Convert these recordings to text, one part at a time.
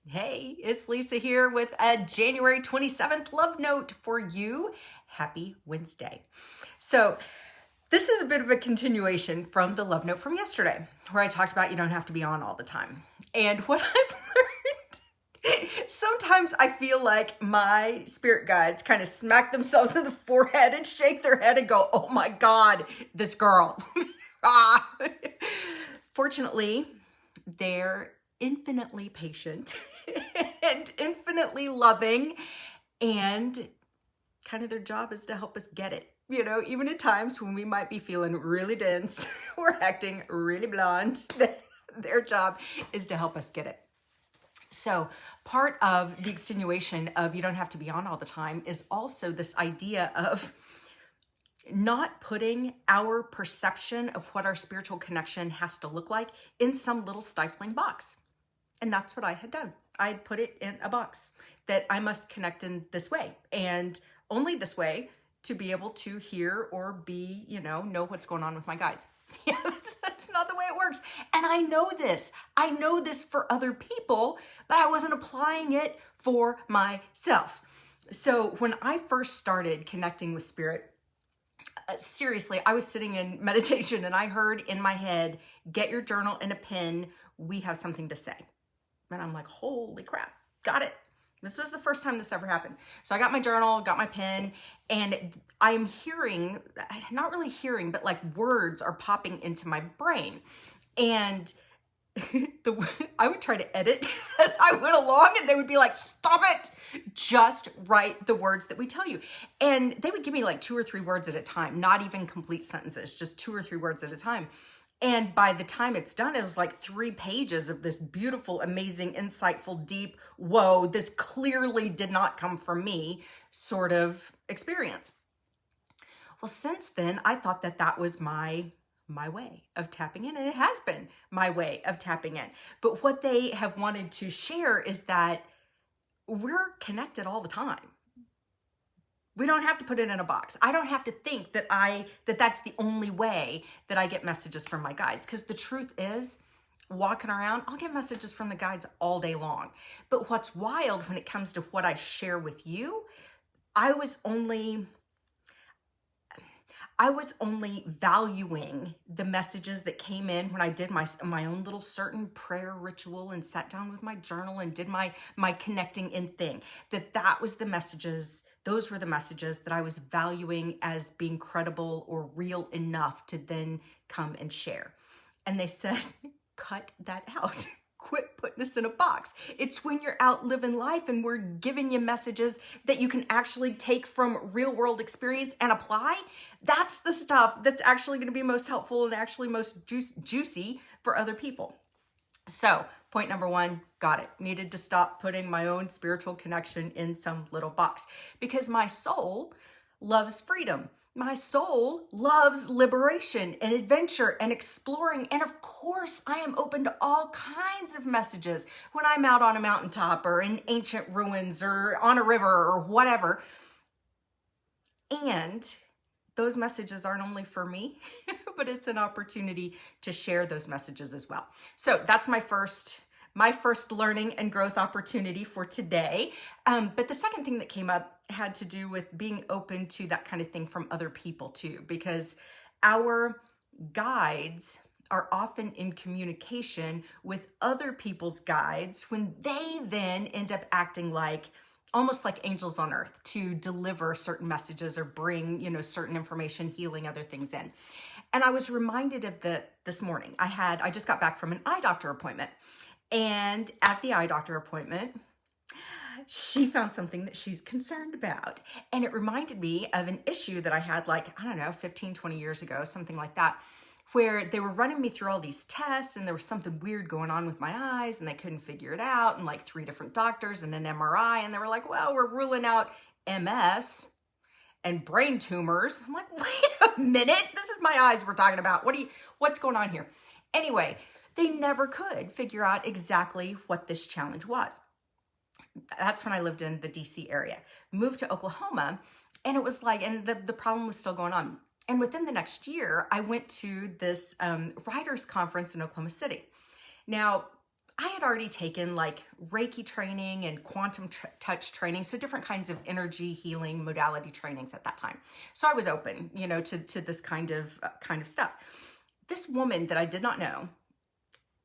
Hey, it's Lisa here with a January 27th love note for you. Happy Wednesday. So, this is a bit of a continuation from the love note from yesterday, where I talked about you don't have to be on all the time. And what I've learned, sometimes I feel like my spirit guides kind of smack themselves in the forehead and shake their head and go, oh my God, this girl. Ah. Fortunately, they're infinitely patient and infinitely loving, and kind of their job is to help us get it. Even at times when we might be feeling really dense or acting really blonde, their job is to help us get it. So part of the extenuation of you don't have to be on all the time is also this idea of not putting our perception of what our spiritual connection has to look like in some little stifling box. And that's what I had done. I'd put it in a box that I must connect in this way and only this way to be able to hear or be, know what's going on with my guides. Yeah, that's not the way it works. And I know this. I know this for other people, but I wasn't applying it for myself. So when I first started connecting with spirit, seriously, I was sitting in meditation and I heard in my head, get your journal and a pen. We have something to say. And I'm like, holy crap, got it. This was the first time this ever happened. So I got my journal, got my pen, and I'm hearing, not really hearing, but like words are popping into my brain. And I would try to edit as I went along, and they would be like, stop it, just write the words that we tell you. And they would give me like 2 or 3 words at a time, not even complete sentences, just 2 or 3 words at a time. And by the time it's done, it was like 3 pages of this beautiful, amazing, insightful, deep, whoa, this clearly did not come from me sort of experience. Well, since then, I thought that that was my way of tapping in, and it has been my way of tapping in. But what they have wanted to share is that we're connected all the time. We don't have to put it in a box. I don't have to think that that's the only way that I get messages from my guides, because the truth is, walking around, I'll get messages from the guides all day long. But what's wild when it comes to what I share with you, I was only valuing the messages that came in when I did my own little certain prayer ritual and sat down with my journal and did my connecting in thing. That was the messages. Those were the messages that I was valuing as being credible or real enough to then come and share. And they said, cut that out. Quit putting us in a box. It's when you're out living life and we're giving you messages that you can actually take from real world experience and apply. That's the stuff that's actually going to be most helpful and actually most juicy for other people. So point number 1, got it. Needed to stop putting my own spiritual connection in some little box, because my soul loves freedom. My soul loves liberation and adventure and exploring. And of course, I am open to all kinds of messages when I'm out on a mountaintop or in ancient ruins or on a river or whatever. And those messages aren't only for me, but it's an opportunity to share those messages as well. So that's my first learning and growth opportunity for today. But the second thing that came up had to do with being open to that kind of thing from other people too, because our guides are often in communication with other people's guides when they then end up acting like almost like angels on earth to deliver certain messages or bring, certain information, healing, other things in. And I was reminded of this morning. I just got back from an eye doctor appointment. And at the eye doctor appointment, she found something that she's concerned about. And it reminded me of an issue that I had 15, 20 years ago, something like that, where they were running me through all these tests and there was something weird going on with my eyes and they couldn't figure it out, and 3 different doctors and an MRI, and they were like, well, we're ruling out MS and brain tumors. I'm like, wait a minute, this is my eyes we're talking about. What's going on here? Anyway, they never could figure out exactly what this challenge was. That's when I lived in the DC area. Moved to Oklahoma, and it was and the problem was still going on. And within the next year, I went to this writers conference in Oklahoma City. Now, I had already taken like Reiki training and quantum touch training, so different kinds of energy healing modality trainings at that time. So I was open, you know, to this kind of stuff. This woman that I did not know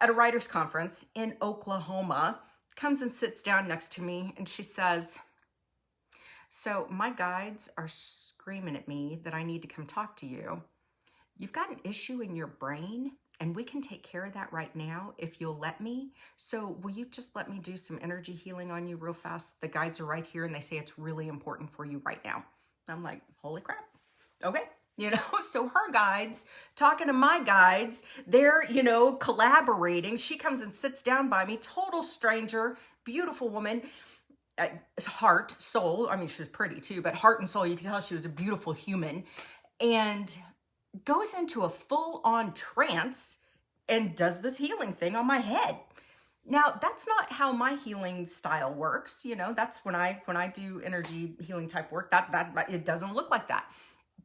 at a writers' conference in Oklahoma comes and sits down next to me, and she says, "So my guides are screaming at me that I need to come talk to you. You've got an issue in your brain, and we can take care of that right now if you'll let me. So will you just let me do some energy healing on you real fast? The guides are right here, and they say it's really important for you right now." I'm like, holy crap. Okay. You know, so her guides talking to my guides, they're, you know, collaborating. She comes and sits down by me, total stranger, beautiful woman, heart, soul. I mean, she was pretty too, but heart and soul, you can tell she was a beautiful human, and goes into a full-on trance and does this healing thing on my head. Now, that's not how my healing style works. You know, that's when I do energy healing type work, that it doesn't look like that.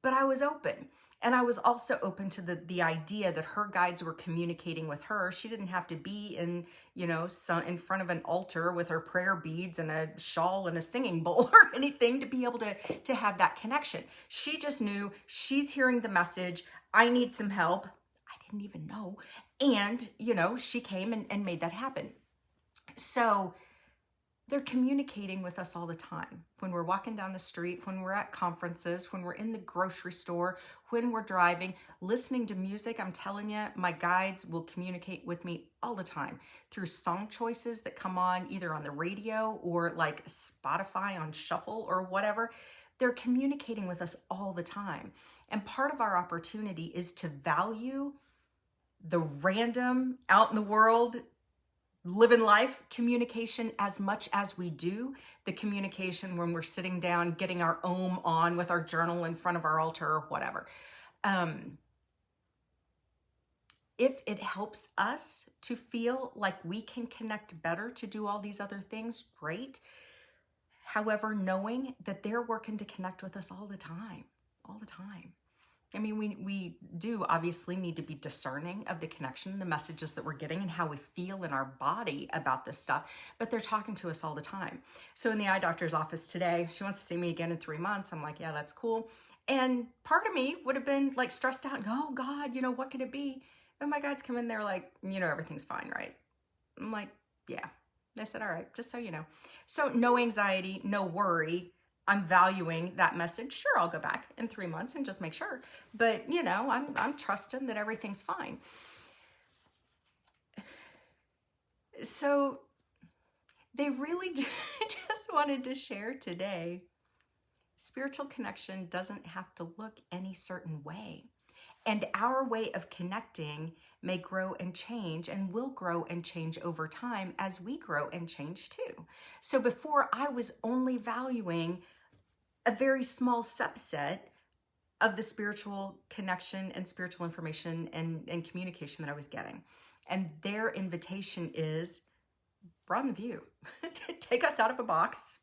But I was open. And I was also open to the idea that her guides were communicating with her. She didn't have to be in, you know, in front of an altar with her prayer beads and a shawl and a singing bowl or anything to be able to have that connection. She just knew she's hearing the message. I need some help. I didn't even know. And, you know, she came and made that happen. So they're communicating with us all the time. When we're walking down the street, when we're at conferences, when we're in the grocery store, when we're driving, listening to music. I'm telling you, my guides will communicate with me all the time through song choices that come on either on the radio or like Spotify on shuffle or whatever. They're communicating with us all the time. And part of our opportunity is to value the random out in the world living life communication as much as we do the communication when we're sitting down, getting our Om on with our journal in front of our altar or whatever. If it helps us to feel like we can connect better to do all these other things, great. However, knowing that they're working to connect with us all the time. I mean, we do obviously need to be discerning of the connection, the messages that we're getting and how we feel in our body about this stuff, but they're talking to us all the time. So in the eye doctor's office today, she wants to see me again in 3 months. I'm like, yeah, that's cool. And part of me would have been like stressed out and go, oh God, you know, what could it be? And my guides come in there like, you know, everything's fine, right? I'm like, yeah. They said, all right, just so you know. So no anxiety, no worry. I'm valuing that message. Sure, I'll go back in 3 months and just make sure. But, you know, I'm trusting that everything's fine. So they really just wanted to share today, spiritual connection doesn't have to look any certain way. And our way of connecting may grow and change and will grow and change over time as we grow and change too. So before I was only valuing a very small subset of the spiritual connection and spiritual information and communication that I was getting. And their invitation is, broaden the view. Take us out of a box.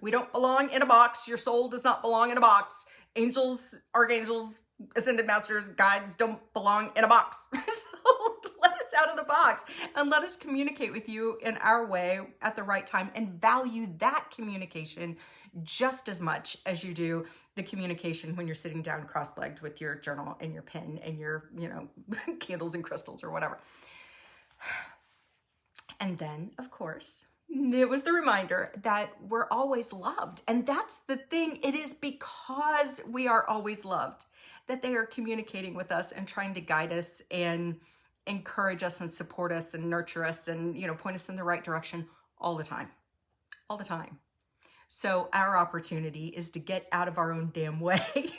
We don't belong in a box. Your soul does not belong in a box. Angels, archangels, ascended masters, guides don't belong in a box. So let us out of the box and let us communicate with you in our way at the right time and value that communication just as much as you do the communication when you're sitting down cross-legged with your journal and your pen and your, you know, candles and crystals or whatever. And then, of course, it was the reminder that we're always loved. And that's the thing. It is because we are always loved that they are communicating with us and trying to guide us and encourage us and support us and nurture us and, you know, point us in the right direction all the time. So our opportunity is to get out of our own damn way.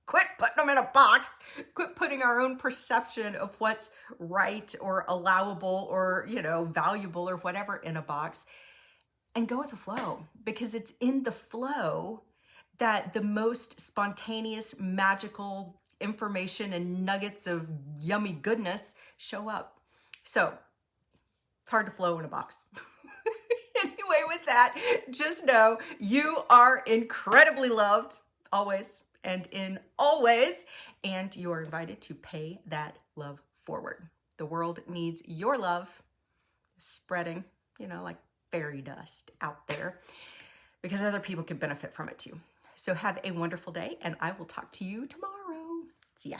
Quit putting them in a box. Quit putting our own perception of what's right or allowable or, you know, valuable or whatever in a box and go with the flow, because it's in the flow that the most spontaneous, magical information and nuggets of yummy goodness show up. So it's hard to flow in a box. Anyway, with that, just know you are incredibly loved always and in always, and you are invited to pay that love forward. The the world needs your love spreading, like fairy dust out there, because other people could benefit from it too. So have a wonderful day, and I will talk to you tomorrow. See ya.